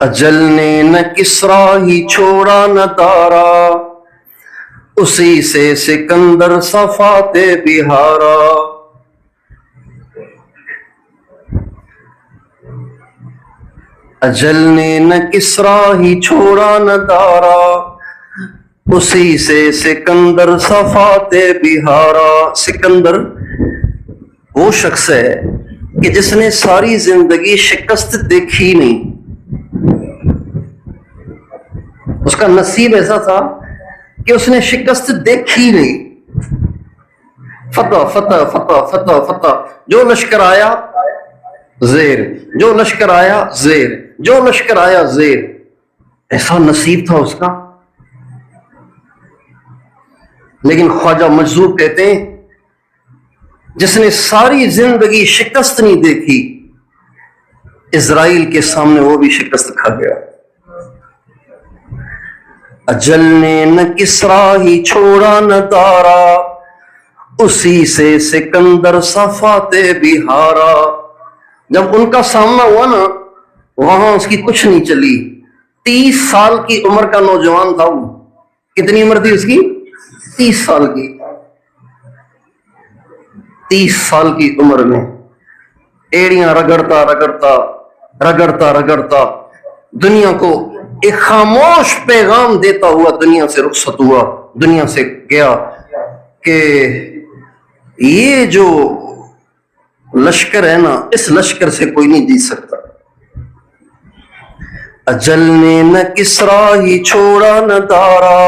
اجل نے نہ کسرا ہی چھوڑا نہ تارا، اسی سے سکندر صفات بہارا۔ اجل نے نہ کسرا ہی چھوڑا نہ تارا، اسی سے سکندر صفات بہارا۔ سکندر وہ شخص ہے کہ جس نے ساری زندگی شکست دیکھی نہیں، اس کا نصیب ایسا تھا کہ اس نے شکست دیکھی نہیں۔ فتح فتح فتح فتح فتح، جو لشکر آیا زیر، جو لشکر آیا زیر، جو لشکر آیا زیر، ایسا نصیب تھا اس کا۔ لیکن خواجہ مجذوب کہتے ہیں جس نے ساری زندگی شکست نہیں دیکھی، اسرائیل کے سامنے وہ بھی شکست کھا گیا۔ اجل نے نہ کسرا ہی چھوڑا نہ تارا، اسی سے سکندر صفات بہارا۔ جب ان کا سامنا ہوا نا، وہاں اس کی کچھ نہیں چلی۔ 30 سال کی عمر کا نوجوان تھا وہ۔ کتنی عمر تھی اس کی؟ 30 سال کی۔ 30 سال کی عمر میں ایڑیاں رگڑتا رگڑتا رگڑتا رگڑتا دنیا کو ایک خاموش پیغام دیتا ہوا دنیا سے رخصت ہوا، دنیا سے گیا کہ یہ جو لشکر ہے نا، اس لشکر سے کوئی نہیں جیت سکتا۔ اجل نے نہ کسرا ہی چھوڑا نہ تارا،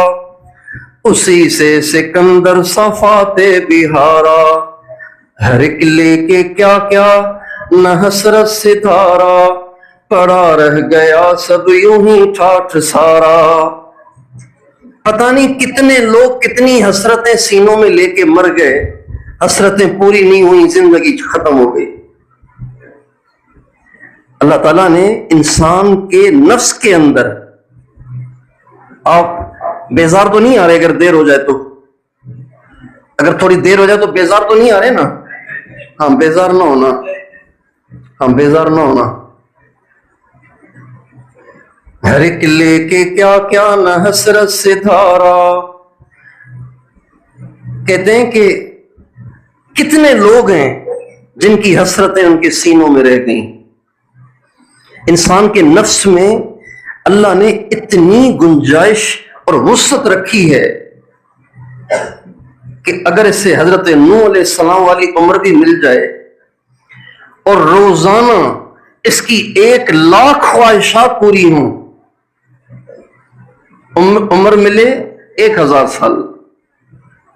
اسی سے سکندر صفات بہارا۔ ہر ایک لے کے کیا کیا نہ حسرت ستارا، پڑا رہ گیا سب یوں ہی ٹھاٹھ سارا۔ پتہ نہیں کتنے لوگ کتنی حسرتیں سینوں میں لے کے مر گئے، حسرتیں پوری نہیں ہوئی، زندگی ختم ہو گئی۔ اللہ تعالیٰ نے انسان کے نفس کے اندر، آپ بیزار تو نہیں آ رہے اگر دیر ہو جائے تو؟ اگر تھوڑی دیر ہو جائے تو بیزار تو نہیں آ رہے نا؟ ہاں، بیزار نہ ہونا، ہاں بیزار نہ ہونا۔ ہر ایک لے کے کیا کیا نہ حسرت سے دھارا۔ کہتے ہیں کہ کتنے لوگ ہیں جن کی حسرتیں ان کے سینوں میں رہ گئیں۔ انسان کے نفس میں اللہ نے اتنی گنجائش اور وسعت رکھی ہے کہ اگر اسے حضرت نوح علیہ السلام والی عمر بھی مل جائے اور روزانہ اس کی 1,00,000 خواہشات پوری ہوں، عمر ملے 1000 سال،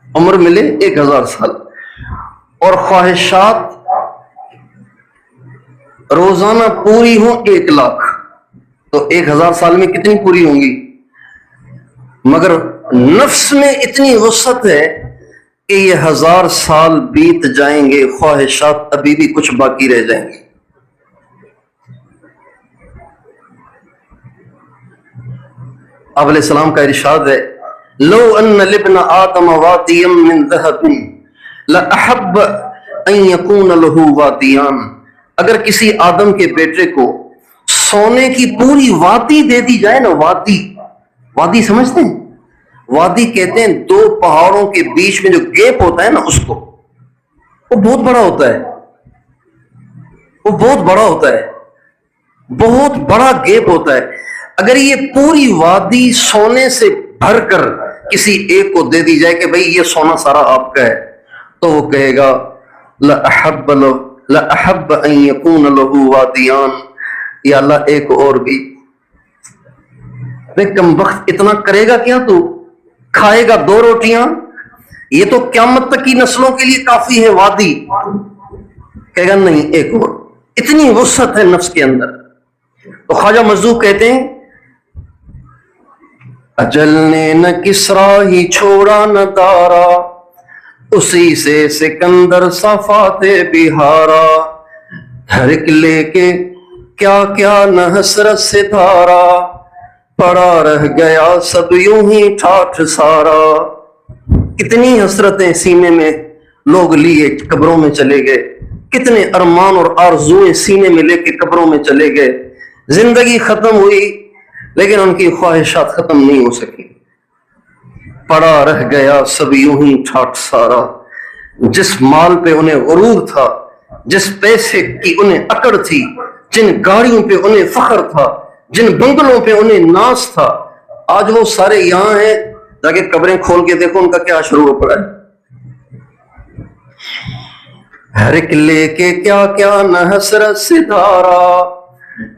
عمر ملے 1000 سال، اور خواہشات روزانہ پوری ہوں 1,00,000، تو 1000 سال میں کتنی پوری ہوں گی؟ مگر نفس میں اتنی وسعت ہے کہ یہ 1000 سال بیت جائیں گے، خواہشات ابھی بھی کچھ باقی رہ جائیں گے۔ آپ علیہ السلام کا ارشاد ہے، لو ان لابن آدم وادیا من ذهب لاحب ان يكون له وادیان۔ اگر کسی آدم کے بیٹے کو سونے کی پوری وادی دے دی جائے نا، وادی، وادی سمجھتے ہیں؟ وادی کہتے ہیں 2 پہاڑوں کے بیچ میں جو گیپ ہوتا ہے نا، اس کو، وہ بہت بڑا ہوتا ہے، وہ بہت بڑا ہوتا ہے، بہت بڑا گیپ ہوتا ہے۔ اگر یہ پوری وادی سونے سے بھر کر کسی ایک کو دے دی جائے کہ بھئی یہ سونا سارا آپ کا ہے، تو وہ کہے گا لأحب ان يكون له وادیان، یا اللہ ایک اور بھی۔ کم وقت اتنا کرے گا کیا؟ تو کھائے گا 2 روٹیاں، یہ تو قیامت تک کی نسلوں کے لیے کافی ہے وادی۔ کہے گا نہیں، ایک اور۔ اتنی وسعت ہے نفس کے اندر۔ تو خواجہ مجذوب کہتے ہیں اجل نے نہ کسرا ہی چھوڑا نہ تارا، اسی سے سکندر صفات بہارا۔ ہر ایک لے کے کیا کیا نہ حسرت سے دھارا، پڑا رہ گیا سب یوں ہی ٹھاٹھ سارا۔ کتنی حسرتیں سینے میں لوگ لیے قبروں میں چلے گئے، کتنے ارمان اور آرزویں سینے میں لے کے قبروں میں چلے گئے، زندگی ختم ہوئی لیکن ان کی خواہشات ختم نہیں ہو سکی. پڑا رہ گیا سب یوں ہی ٹھاٹ سارا. جس مال پہ انہیں غرور تھا، جس پیسے کی انہیں اکڑ تھی، جن گاڑیوں پہ انہیں فخر تھا، جن بنگلوں پہ انہیں ناز تھا، آج وہ سارے یہاں ہیں. تاکہ قبریں کھول کے دیکھو ان کا کیا شروع ہو پڑا ہے. ہر ایک لے کے کیا کیا نہ حسرت ستارہ،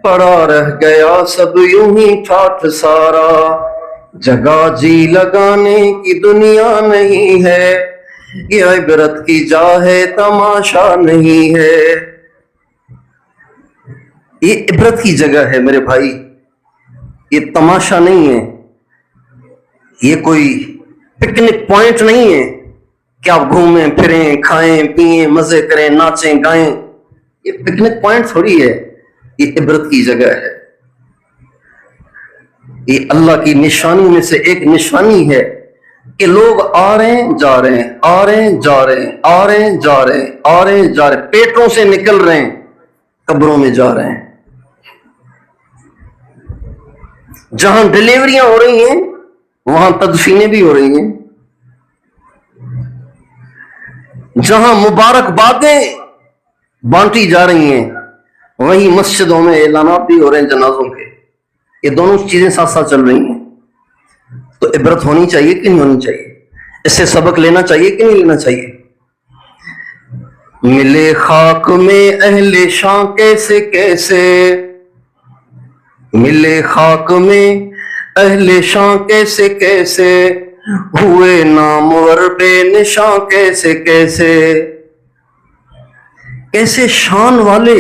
پڑا رہ گیا سب یوں ہی ٹھاٹ سارا. جگہ جی لگانے کی دنیا نہیں ہے، یہ عبرت کی جا ہے تماشا نہیں ہے. یہ عبرت کی جگہ ہے میرے بھائی، یہ تماشا نہیں ہے. یہ کوئی پکنک پوائنٹ نہیں ہے کہ آپ گھومیں پھریں کھائیں پیئیں مزے کریں ناچیں گائیں. یہ پکنک پوائنٹ تھوڑی ہے، یہ عبرت کی جگہ ہے. یہ اللہ کی نشانی میں سے ایک نشانی ہے کہ لوگ آ رہے ہیں جا رہے ہیں، آ رہے ہیں جا رہے ہیں، آ رہے ہیں جا رہے ہیں، آ رہے ہیں جا رہے ہیں، پیٹوں سے نکل رہے ہیں، قبروں میں جا رہے ہیں. جہاں ڈلیوریاں ہو رہی ہیں وہاں تدفینیں بھی ہو رہی ہیں. جہاں مبارک باتیں بانٹی جا رہی ہیں وہیں مسجدوں میں اعلانات بھی ہو رہے ہیں جنازوں کے. یہ دونوں چیزیں ساتھ ساتھ چل رہی ہیں. تو عبرت ہونی چاہیے کہ نہیں ہونی چاہیے؟ اس سے سبق لینا چاہیے کہ نہیں لینا چاہیے؟ ملے خاک میں اہل شاں کیسے کیسے، ملے خاک میں اہل شاں کیسے کیسے، ہوئے نامور بے نشاں کیسے کیسے. کیسے شان والے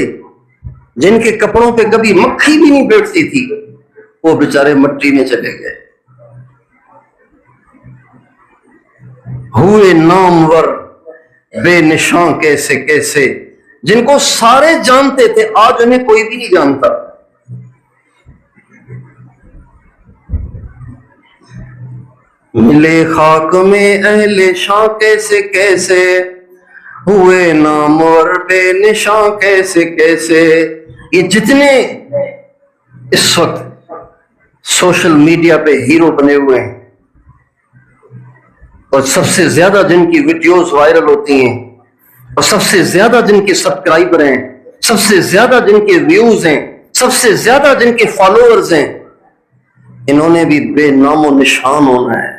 جن کے کپڑوں پہ کبھی مکھی بھی نہیں بیٹھتی تھی وہ بیچارے مٹی میں چلے گئے. ہوئے نامور بے نشاں کیسے کیسے، جن کو سارے جانتے تھے آج انہیں کوئی بھی نہیں جانتا. ملے خاک میں اہل شاں کیسے کیسے، ہوئے نامور بے نشاں کیسے کیسے. یہ جتنے اس وقت سوشل میڈیا پہ ہیرو بنے ہوئے ہیں اور سب سے زیادہ جن کی ویڈیوز وائرل ہوتی ہیں اور سب سے زیادہ جن کے سبسکرائبر ہیں، سب سے زیادہ جن کے ویوز ہیں، سب سے زیادہ جن کے فالوورز ہیں، انہوں نے بھی بے نام و نشان ہونا ہے.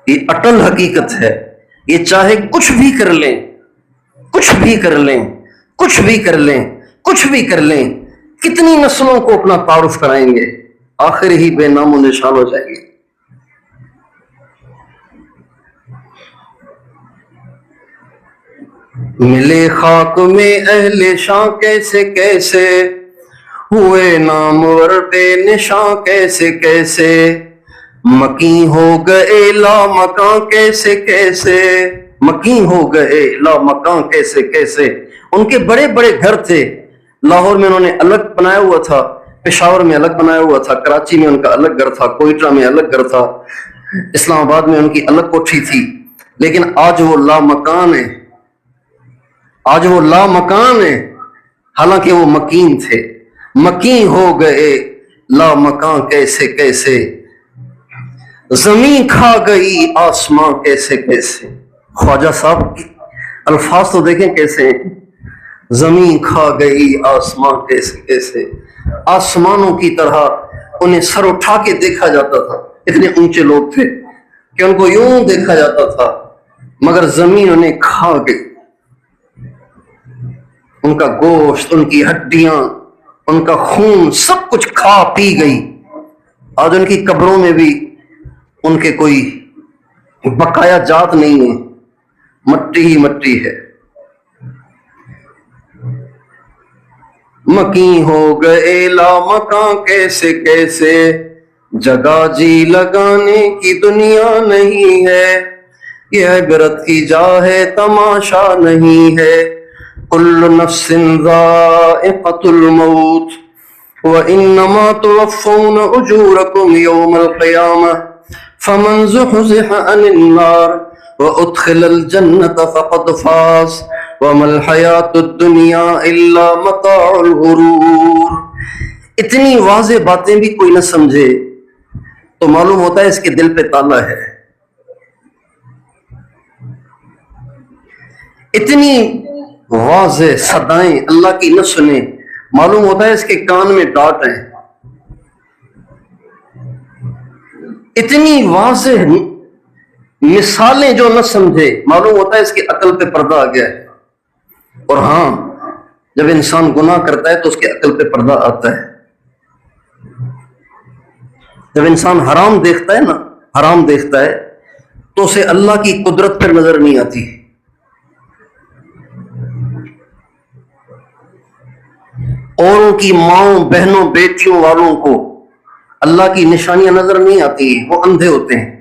یہ اٹل حقیقت ہے. یہ چاہے کچھ بھی کر لیں، کچھ بھی کر لیں، کچھ بھی کر لیں، کچھ بھی کر لیں، کتنی نسلوں کو اپنا تعارف کرائیں گے، آخر ہی بے نام و نشان ہو جائیں گے. ملے خاک میں اہل شاں کیسے کیسے، ہوئے نامور بے نشاں کیسے کیسے. مکیں ہو گئے لا مکان کیسے کیسے، مکیں ہو گئے لا مکان کیسے کیسے. ان کے بڑے بڑے گھر تھے. لاہور میں انہوں نے الگ بنایا ہوا تھا، پشاور میں الگ بنایا ہوا تھا، کراچی میں ان کا الگ گھر تھا، کوئٹہ میں الگ گھر تھا، اسلام آباد میں ان کی الگ کوٹھی تھی. لیکن آج وہ لا مکان ہے، آج وہ لا مکان ہے، حالانکہ وہ مکین تھے. مکین ہو گئے لا مکان کیسے کیسے، زمین کھا گئی آسمان کیسے کیسے. خواجہ صاحب کی الفاظ تو دیکھیں کیسے ہیں. زمین کھا گئی آسمان کیسے کیسے. آسمانوں کی طرح انہیں سر اٹھا کے دیکھا جاتا تھا، اتنے اونچے لوگ تھے کہ ان کو یوں دیکھا جاتا تھا، مگر زمین انہیں کھا گئی. ان کا گوشت، ان کی ہڈیاں، ان کا خون سب کچھ کھا پی گئی. آج ان کی قبروں میں بھی ان کے کوئی بقایا جات نہیں ہے، مٹی ہی مٹی ہے. مکیں ہو گئے لا مکان کیسے کیسے، جگہ جی لگانے کی دنیا نہیں ہے، یہ عبرت کی جا ہے تماشا نہیں ہے. کل نفس ذائقۃ الموت وانما توفون اجورکم یوم القیامہ فمن زحزح عن النار وادخل الجنة فقد فاز وَمَا الْحَيَاةُ الدُّنْيَا إِلَّا مَتَاعُ الْغُرُورِ۔ اتنی واضح باتیں بھی کوئی نہ سمجھے تو معلوم ہوتا ہے اس کے دل پہ تالا ہے۔ اتنی واضح صدائیں اللہ کی نہ سنے، معلوم ہوتا ہے اس کے کان میں ڈانٹ ہیں۔ اتنی واضح مثالیں جو نہ سمجھے، معلوم ہوتا ہے اس کی عقل پہ پردہ آ گیا ہے۔ اور ہاں، جب انسان گناہ کرتا ہے تو اس کی عقل پہ پردہ آتا ہے۔ جب انسان حرام دیکھتا ہے نا، حرام دیکھتا ہے تو اسے اللہ کی قدرت پر نظر نہیں آتی۔ اوروں کی ماؤں، بہنوں، بیٹیوں والوں کو اللہ کی نشانیاں نظر نہیں آتی، وہ اندھے ہوتے ہیں۔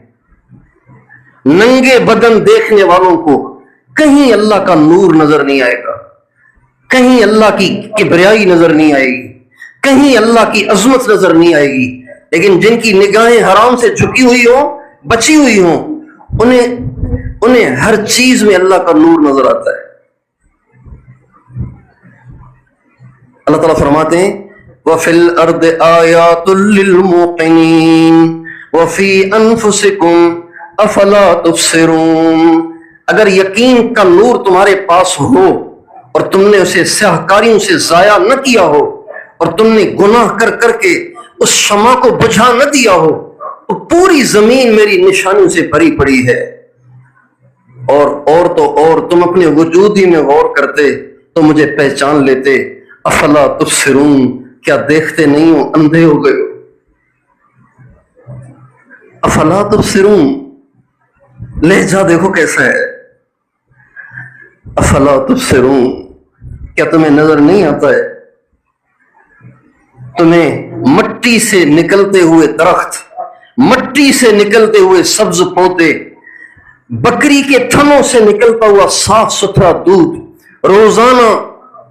ننگے بدن دیکھنے والوں کو کہیں اللہ کا نور نظر نہیں آئے گا، کہیں اللہ کی کبریائی نظر نہیں آئے گی، کہیں اللہ کی عظمت نظر نہیں آئے گی۔ لیکن جن کی نگاہیں حرام سے جھکی ہوئی ہوں، بچی ہوئی ہوں، انہیں ہر چیز میں اللہ کا نور نظر آتا ہے۔ اللہ تعالیٰ فرماتے ہیں وَفِي الْأَرْضِ آيَاتٌ لِّلْمُوقِنِينَ وَفِي أَنفُسِكُمْ أَفَلَا تُبْصِرُونَ۔ اگر یقین کا نور تمہارے پاس ہو اور تم نے اسے سیاہکاریوں سے ضائع نہ کیا ہو، اور تم نے گناہ کر کر کے اس شمع کو بجھا نہ دیا ہو، تو پوری زمین میری نشانیوں سے بھری پڑی ہے۔ اور تم اپنے وجود ہی میں غور کرتے تو مجھے پہچان لیتے۔ افلا تبصرون، کیا دیکھتے نہیں ہو، اندھے ہو گئے ہو؟ افلا تبصرون، لہجہ دیکھو کیسا ہے۔ افلا تبصرون، کیا تمہیں نظر نہیں آتا ہے؟ تمہیں مٹی سے نکلتے ہوئے درخت، مٹی سے نکلتے ہوئے سبز پودے، بکری کے تھنوں سے نکلتا ہوا صاف ستھرا دودھ، روزانہ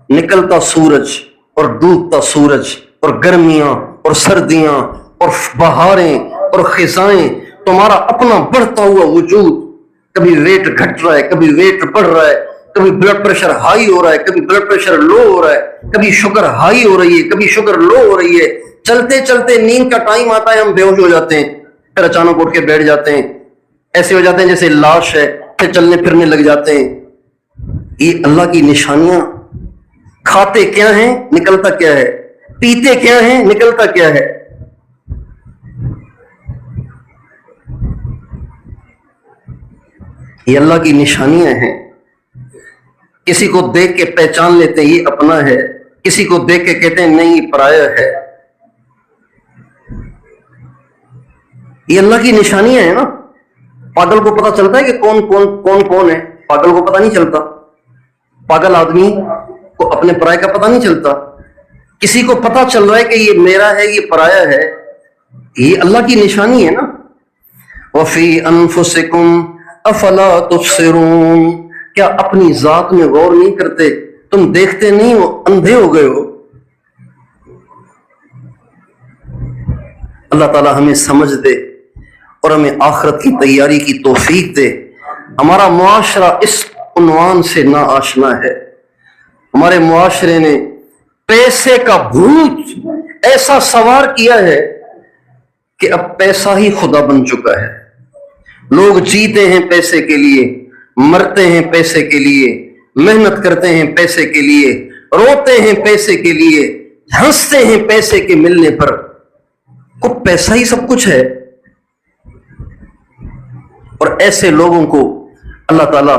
نکلتا سورج اور ڈوبتا سورج، اور گرمیاں اور سردیاں اور بہاریں اور خزائیں، تمہارا اپنا بڑھتا ہوا وجود، کبھی ویٹ گھٹ رہا ہے، کبھی ویٹ بڑھ رہا ہے، کبھی بلڈ پریشر ہائی ہو رہا ہے، کبھی بلڈ پریشر لو ہو رہا ہے، کبھی شوگر ہائی ہو رہی ہے، کبھی شوگر لو ہو رہی ہے۔ چلتے چلتے نیند کا ٹائم آتا ہے، ہم بے ہوش ہو جاتے ہیں، پھر اچانک اٹھ کے بیٹھ جاتے ہیں، ایسے ہو جاتے ہیں جیسے لاش ہے، پھر چلنے پھرنے لگ جاتے ہیں۔ یہ اللہ کی نشانیاں۔ کھاتے کیا ہیں، نکلتا کیا ہے؟ پیتے کیا ہیں، نکلتا کیا ہے؟ یہ اللہ کی نشانیاں ہیں۔ کسی کو دیکھ کے پہچان لیتے ہیں یہ اپنا ہے، کسی کو دیکھ کے کہتے ہیں نہیں یہ پرایا ہے۔ یہ اللہ کی نشانیاں ہیں نا۔ پاگل کو پتا چلتا ہے کہ کون ہے؟ پاگل کو پتا نہیں چلتا۔ پاگل آدمی کو اپنے پرائے کا پتا نہیں چلتا۔ کسی کو پتا چل رہا ہے کہ یہ میرا ہے، یہ پرایا ہے، یہ اللہ کی نشانی ہے نا۔ وَفِي أَنفُسِكُمْ أَفَلَا تُبْصِرُونَ، کیا اپنی ذات میں غور نہیں کرتے؟ تم دیکھتے نہیں ہو، اندھے ہو گئے ہو۔ اللہ تعالیٰ ہمیں سمجھ دے اور ہمیں آخرت کی تیاری کی توفیق دے۔ ہمارا معاشرہ اس عنوان سے نا آشنا ہے۔ ہمارے معاشرے نے پیسے کا بھوت ایسا سوار کیا ہے کہ اب پیسہ ہی خدا بن چکا ہے۔ لوگ جیتے ہیں پیسے کے لیے، مرتے ہیں پیسے کے لیے، محنت کرتے ہیں پیسے کے لیے، روتے ہیں پیسے کے لیے، ہنستے ہیں پیسے کے ملنے پر۔ کو پیسہ ہی سب کچھ ہے۔ اور ایسے لوگوں کو اللہ تعالیٰ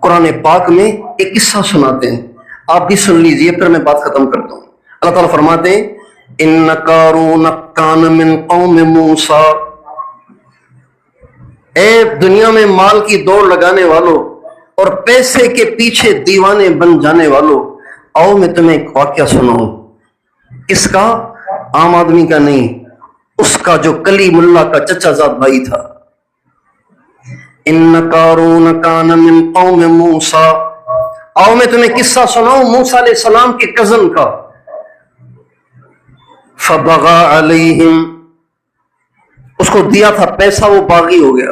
قرآن پاک میں ایک قصہ سناتے ہیں، آپ بھی سن لیجئے، پھر میں بات ختم کرتا ہوں۔ اللہ تعالیٰ فرماتے ہیں ان قارون کان من قوم موسیٰ، اے دنیا میں مال کی دوڑ لگانے والوں اور پیسے کے پیچھے دیوانے بن جانے والوں، آؤ میں تمہیں ایک واقعہ سناؤں۔ کس کا؟ عام آدمی کا نہیں، اس کا جو کلیم اللہ کا چچا زاد بھائی تھا۔ ان قارون کان من قوم موسیٰ، آؤ میں تمہیں قصہ سناؤں موسیٰ علیہ السلام کے کزن کا۔ فبغى علیہم، اس کو دیا تھا پیسہ، وہ باغی ہو گیا۔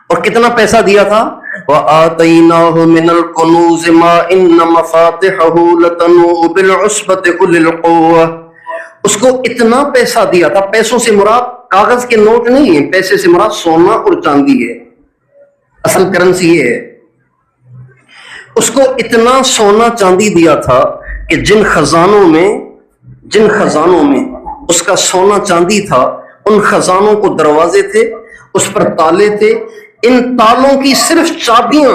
اور کتنا پیسہ دیا تھا؟ وآتيناه من الكنوز ما إن مفاتحه لتنوء بالعصبة أولي القوة. اس کو اتنا پیسہ دیا تھا، پیسوں سے مراد کاغذ کے نوٹ نہیں ہے، پیسے سے مراد سونا اور چاندی ہے، اصل کرنسی یہ ہے. اس کو اتنا سونا چاندی دیا تھا کہ جن خزانوں میں اس کا سونا چاندی تھا، ان خزانوں کو دروازے تھے، اس پر تالے تھے، ان تالوں کی صرف چابیاں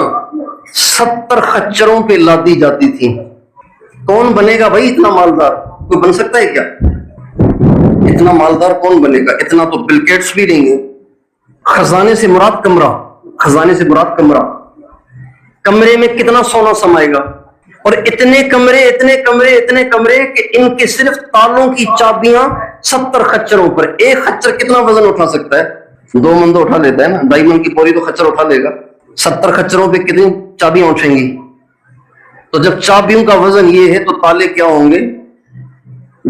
70 خچروں پہ لادی جاتی تھیں. کون بنے گا بھائی اتنا مالدار؟ کوئی بن سکتا ہے کیا؟ اتنا مالدار کون بنے گا؟ اتنا تو بل گیٹس بھی نہیں گے. خزانے سے مراد کمرہ، کمرے میں کتنا سونا سمائے گا؟ اور اتنے کمرے کہ ان کے صرف تالوں کی چابیاں 70 خچروں پر. ایک خچر کتنا وزن اٹھا سکتا ہے؟ 2 من تو اٹھا لیتا ہے نا، 2.5 من کی بوری تو خچر اٹھا لے گا. 70 خچروں پہ کتنی چابیاں اٹھیں گی؟ تو جب چابیوں کا وزن یہ ہے تو تالے کیا ہوں گے،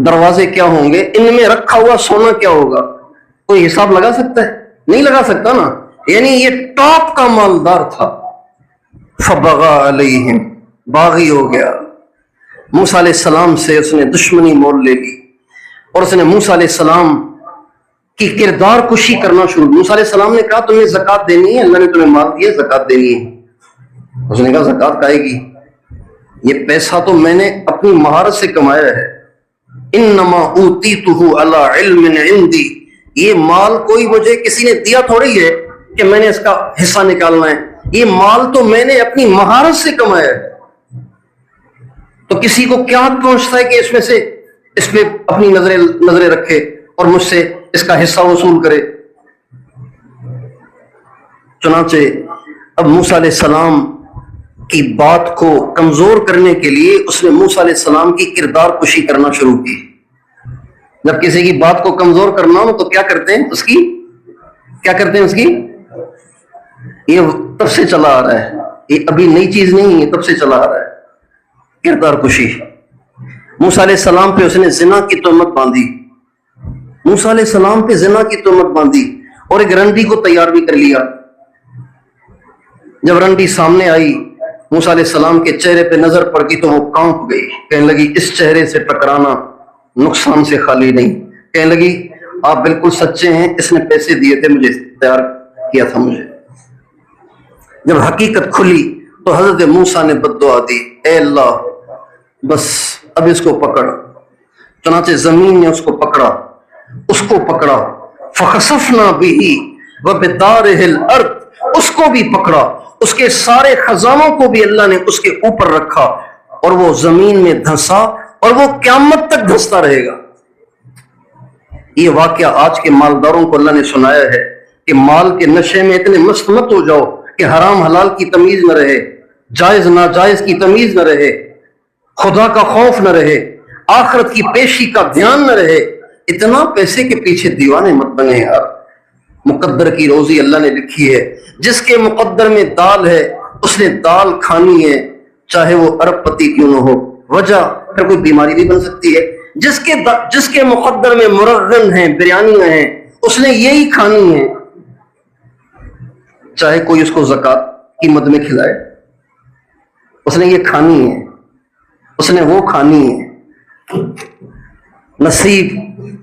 دروازے کیا ہوں گے، ان میں رکھا ہوا سونا کیا ہوگا؟ کوئی حساب لگا سکتا ہے؟ نہیں لگا سکتا نا. یعنی یہ ٹاپ کا مالدار تھا. فبغى علیہم، باغی ہو گیا. موسیٰ علیہ السلام سے اس نے دشمنی مول لے لی اور اس نے موسیٰ علیہ السلام کی کردار کشی کرنا شروع. موسیٰ علیہ السلام نے کہا تمہیں زکوٰۃ دینی ہے، اللہ نے تمہیں مال دیا، زکوٰۃ دینی ہے. اس نے کہا زکوٰۃ آئے گی، یہ پیسہ تو میں نے اپنی مہارت سے کمایا ہے. انما اوتیتہ علی علم عندی، یہ مال کوئی مجھے کسی نے دیا تھوڑی ہے کہ میں نے اس کا حصہ نکالنا ہے، یہ مال تو میں نے اپنی مہارت سے کمایا ہے. تو کسی کو کیا پہنچتا ہے کہ اس پہ اپنی نظریں رکھے اور مجھ سے اس کا حصہ وصول کرے. چنانچہ اب موسیٰ علیہ السلام کی بات کو کمزور کرنے کے لیے اس نے موسیٰ علیہ السلام کی کردار کشی کرنا شروع کی. جب کسی کی بات کو کمزور کرنا ہو تو کیا کرتے ہیں اس کی یہ تب سے چلا آ رہا ہے، یہ ابھی نئی چیز نہیں ہے، تب سے چلا آ رہا ہے کردار کشی. موسیٰ علیہ السلام پہ اس نے زنا کی تہمت باندھی اور ایک رنڈی کو تیار بھی کر لیا. جب رنڈی سامنے آئی، موسیٰ علیہ السلام کے چہرے پہ نظر پڑ گئی تو وہ کانپ گئی. کہنے لگی اس چہرے سے ٹکرانا نقصان سے خالی نہیں. کہنے لگی آپ بالکل سچے ہیں، اس نے پیسے دیے تھے، مجھے تیار کیا تھا مجھے. جب حقیقت کھلی تو حضرت موسیٰ نے بد دعا دی، اے اللہ بس اب اس کو پکڑ. چنانچہ زمین نے اس کو پکڑا فخسفنا به وبدارہ الارض، اس کو بھی پکڑا، اس کے سارے خزانوں کو بھی اللہ نے اس کے اوپر رکھا اور وہ زمین میں دھنسا اور وہ قیامت تک دھنستا رہے گا. یہ واقعہ آج کے مالداروں کو اللہ نے سنایا ہے کہ مال کے نشے میں اتنے مست مت ہو جاؤ کہ حرام حلال کی تمیز نہ رہے، جائز ناجائز کی تمیز نہ رہے، خدا کا خوف نہ رہے، آخرت کی پیشی کا دھیان نہ رہے. اتنا پیسے کے پیچھے دیوانے مت بنے یار. مقدر کی روزی اللہ نے لکھی ہے، جس کے مقدر میں دال ہے اس نے دال کھانی ہے، چاہے وہ ارب پتی کیوں نہ ہو. وجہ پھر کوئی بیماری بھی بن سکتی ہے. جس کے مقدر میں مرغن ہیں، بریانیاں ہیں، اس نے یہی کھانی ہے، چاہے کوئی اس کو زکوٰۃ کی مد میں کھلائے، اس نے یہ کھانی ہے، اس نے وہ کھانی ہے. نصیب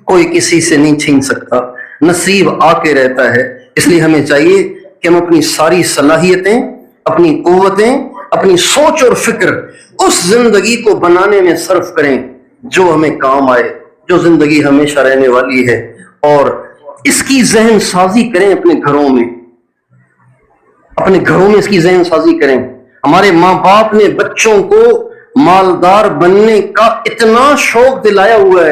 کوئی کسی سے نہیں چھین سکتا، نصیب آ کے رہتا ہے. اس لیے ہمیں چاہیے کہ ہم اپنی ساری صلاحیتیں، اپنی قوتیں، اپنی سوچ اور فکر اس زندگی کو بنانے میں صرف کریں جو ہمیں کام آئے، جو زندگی ہمیشہ رہنے والی ہے، اور اس کی ذہن سازی کریں اپنے گھروں میں اس کی ذہن سازی کریں. ہمارے ماں باپ نے بچوں کو مالدار بننے کا اتنا شوق دلایا ہوا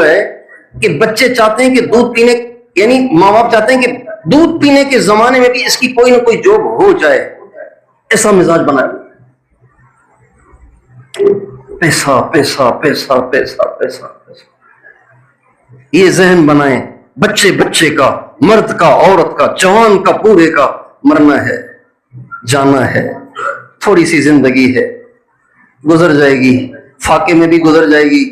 ہے کہ بچے چاہتے ہیں کہ دودھ پینے، یعنی ماں باپ چاہتے ہیں کہ دودھ پینے کے زمانے میں بھی اس کی کوئی نہ کوئی جاب ہو جائے، ایسا مزاج بنایا. پیسہ پیسہ پیسہ پیسہ پیسہ پیسہ، یہ ذہن بنائیں. بچے کا، مرد کا، عورت کا، جوان کا، پورے کا مرنا ہے، جانا ہے. تھوڑی سی زندگی ہے، گزر جائے گی، فاقے میں بھی گزر جائے گی،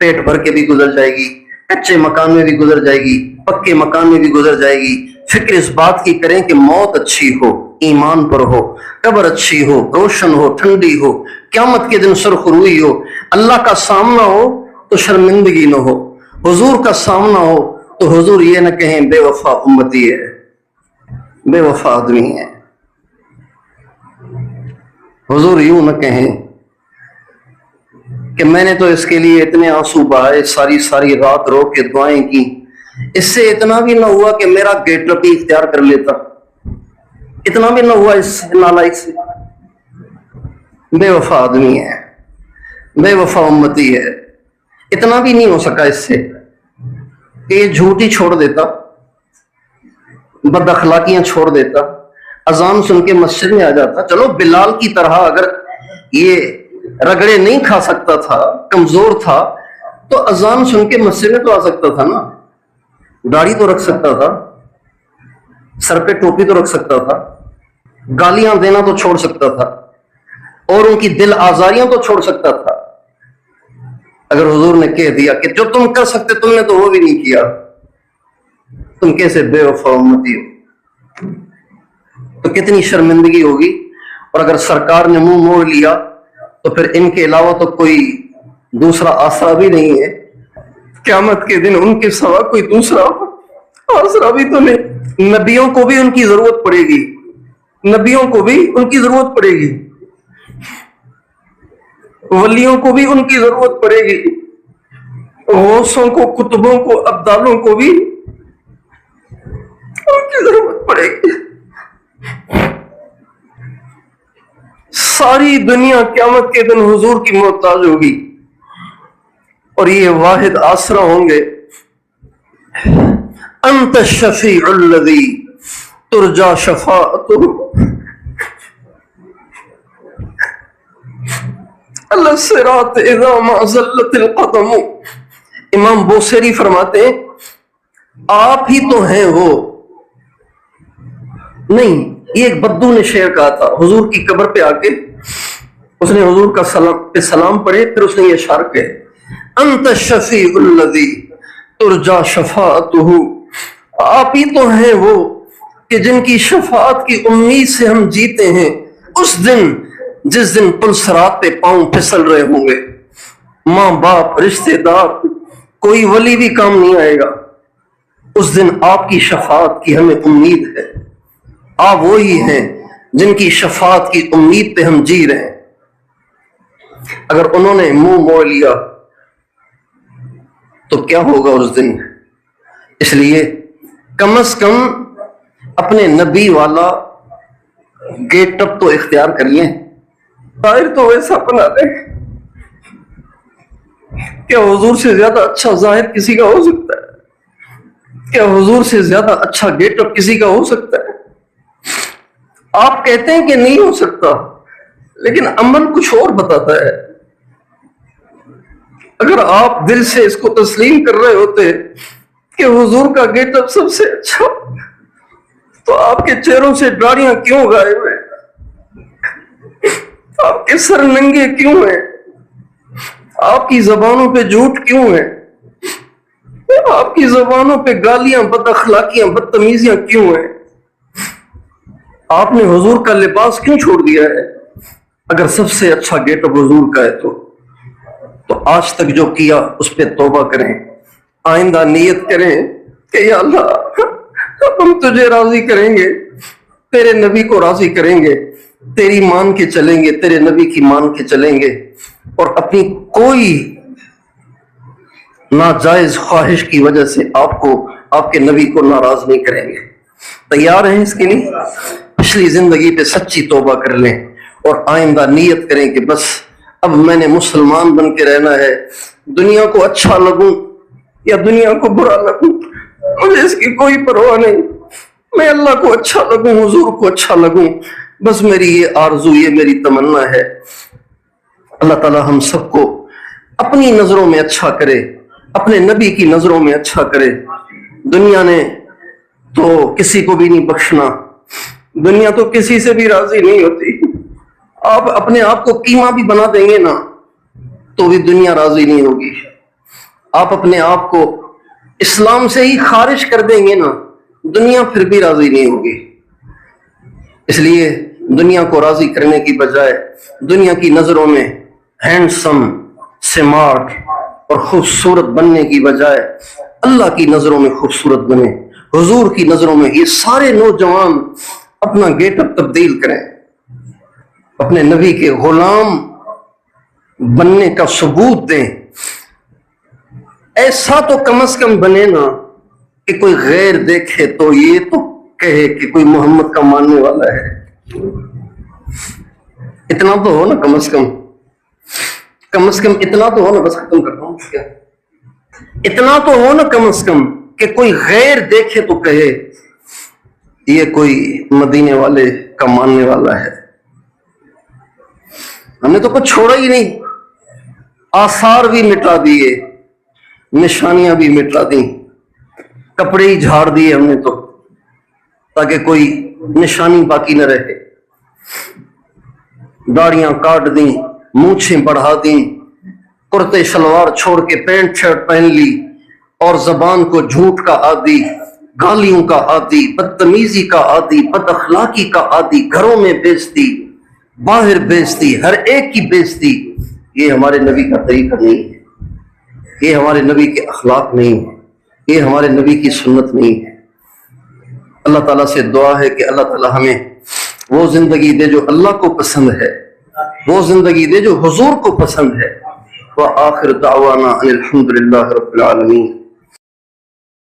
پیٹ بھر کے بھی گزر جائے گی، کچے مکان میں بھی گزر جائے گی، پکے مکان میں بھی گزر جائے گی، فکر اس بات کی کریں کہ موت اچھی ہو، ایمان پر ہو، قبر اچھی ہو، روشن ہو، ٹھنڈی ہو، قیامت کے دن سرخ روئی ہو، اللہ کا سامنا ہو تو شرمندگی نہ ہو، حضور کا سامنا ہو تو حضور یہ نہ کہیں بے وفا امتی ہے، بے وفا آدمی ہے، حضور یوں نہ کہیں کہ میں نے تو اس کے لیے اتنے آنسو بہائے، ساری رات رو کے دعائیں کی، اس سے اتنا بھی نہ ہوا کہ میرا گیٹ اپ ہی اختیار کر لیتا، اتنا بھی نہ ہوا اس نالائق سے۔ بے وفا آدمی ہے، بے وفا امتی ہے، اتنا بھی نہیں ہو سکا اس سے کہ یہ جھوٹ ہی چھوڑ دیتا، بد اخلاقیاں چھوڑ دیتا، اذان سن کے مسجد میں آ جاتا۔ چلو بلال کی طرح اگر یہ رگڑے نہیں کھا سکتا تھا، کمزور تھا، تو اذان سن کے مسجد میں تو آ سکتا تھا نا، داڑھی تو رکھ سکتا تھا، سر پہ ٹوپی تو رکھ سکتا تھا، گالیاں دینا تو چھوڑ سکتا تھا، اور ان کی دل آزاریاں تو چھوڑ سکتا تھا۔ اگر حضور نے کہہ دیا کہ جو تم کر سکتے تم نے تو وہ بھی نہیں کیا، تم کیسے بے وفا امتی ہو، تو کتنی شرمندگی ہوگی۔ اور اگر سرکار نے منہ موڑ لیا تو پھر ان کے علاوہ تو کوئی دوسرا آسرا بھی نہیں ہے، قیامت کے دن ان کے سوا کوئی دوسرا آسرا بھی تو نہیں۔ نبیوں کو بھی ان کی ضرورت پڑے گی، نبیوں کو بھی ان کی ضرورت پڑے گی، ولیوں کو بھی ان کی ضرورت پڑے گی، غوثوں کو، کتبوں کو، ابدالوں کو بھی ان کی ضرورت پڑے گی۔ ساری دنیا قیامت کے دن حضور کی محتاج ہوگی، اور یہ واحد آسرا ہوں گے۔ انت الشفیع الذی ترجا شفاعتہ علی الصراط اذا ما زلت القدم۔ امام بوصیری فرماتے ہیں آپ ہی تو ہیں وہ، نہیں، یہ ایک بدو نے شعر کہا تھا حضور کی قبر پہ آ کے، اس نے حضور کا سلام پڑھے، پھر اس نے یہ اشعار کہے، انت الشفیع الذی ترجا شفاعتہ، آپ ہی تو ہیں وہ کہ جن کی شفاعت کی امید سے ہم جیتے ہیں، اس دن جس دن پل صراط پہ پاؤں پھسل رہے ہوں گے، ماں باپ، رشتے دار، کوئی ولی بھی کام نہیں آئے گا، اس دن آپ کی شفاعت کی ہمیں امید ہے۔ آپ وہی ہیں جن کی شفاعت کی امید پہ ہم جی رہے ہیں۔ اگر انہوں نے منہ موڑ لیا تو کیا ہوگا اس دن؟ اس لیے کم از کم اپنے نبی والا گیٹ اپ تو اختیار کر لیں، ظاہر تو ویسا بنا دیں۔ کیا حضور سے زیادہ اچھا ظاہر کسی کا ہو سکتا ہے؟ کیا حضور سے زیادہ اچھا گیٹ اپ کسی کا ہو سکتا ہے؟ آپ کہتے ہیں کہ نہیں ہو سکتا، لیکن عمل کچھ اور بتاتا ہے۔ اگر آپ دل سے اس کو تسلیم کر رہے ہوتے کہ حضور کا گیٹ اپ سب سے اچھا، تو آپ کے چہروں سے داڑیاں کیوں غائب ہیں؟ آپ کے سر ننگے کیوں ہیں؟ آپ کی زبانوں پہ جھوٹ کیوں ہے؟ آپ کی زبانوں پہ گالیاں، بد اخلاقیاں، بدتمیزیاں کیوں ہیں؟ آپ نے حضور کا لباس کیوں چھوڑ دیا ہے؟ اگر سب سے اچھا گیٹ اپ حضور کا ہے تو آج تک جو کیا اس پہ توبہ کریں، آئندہ نیت کریں کہ یا اللہ ہم تجھے راضی کریں گے، تیرے نبی کو راضی کریں گے، تیری مان کے چلیں گے، تیرے نبی کی مان کے چلیں گے، اور اپنی کوئی ناجائز خواہش کی وجہ سے آپ کو، آپ کے نبی کو ناراض نہیں کریں گے۔ تیار ہیں اس کے لیے؟ پچھلی زندگی پہ سچی توبہ کر لیں اور آئندہ نیت کریں کہ بس اب میں نے مسلمان بن کے رہنا ہے، دنیا کو اچھا لگوں یا دنیا کو برا لگوں مجھے اس کی کوئی پرواہ نہیں، میں اللہ کو اچھا لگوں، حضور کو اچھا لگوں، بس میری یہ آرزو، یہ میری تمنا ہے۔ اللہ تعالی ہم سب کو اپنی نظروں میں اچھا کرے، اپنے نبی کی نظروں میں اچھا کرے۔ دنیا نے تو کسی کو بھی نہیں بخشنا، دنیا تو کسی سے بھی راضی نہیں ہوتی۔ آپ اپنے آپ کو قیمہ بھی بنا دیں گے نا تو بھی دنیا راضی نہیں ہوگی۔ آپ اپنے آپ کو اسلام سے ہی خارج کر دیں گے نا دنیا پھر بھی راضی نہیں ہوگی. اس لیے دنیا کو راضی کرنے کی بجائے دنیا کی نظروں میں ہینڈسم، سمارٹ اور خوبصورت بننے کی بجائے اللہ کی نظروں میں خوبصورت بنے. حضور کی نظروں میں یہ سارے نوجوان اپنا گیٹ اپ تبدیل کریں، اپنے نبی کے غلام بننے کا ثبوت دیں. ایسا تو کم از کم بنے نا کہ کوئی غیر دیکھے تو یہ تو کہے کہ کوئی محمد کا ماننے والا ہے. اتنا تو ہو نا کم از کم اتنا تو ہو نا. بس ختم کرتا ہوں کیا. اتنا تو ہو نا کم از کم کہ کوئی غیر دیکھے تو کہے یہ کوئی مدینے والے کا ماننے والا ہے. ہم نے تو کچھ چھوڑا ہی نہیں، آثار بھی مٹا دیے، نشانیاں بھی مٹا دی، کپڑے ہی جھاڑ دیے ہم نے تو تاکہ کوئی نشانی باقی نہ رہے. داڑیاں کاٹ دیں، مونچھیں بڑھا دیں، کرتے شلوار چھوڑ کے پینٹ شرٹ پہن لی، اور زبان کو جھوٹ کا عادی، گالیوں کا عادی، بدتمیزی کا عادی، بد اخلاقی کا عادی، گھروں میں بیزتی، باہر بیزتی، ہر ایک کی بیزتی. یہ ہمارے نبی کا طریقہ نہیں ہے، یہ ہمارے نبی کے اخلاق نہیں ہے، یہ ہمارے نبی کی سنت نہیں ہے. اللہ تعالیٰ سے دعا ہے کہ اللہ تعالیٰ ہمیں وہ زندگی دے جو اللہ کو پسند ہے، وہ زندگی دے جو حضور کو پسند ہے. وآخر دعوانا ان الحمد للہ رب العالمین.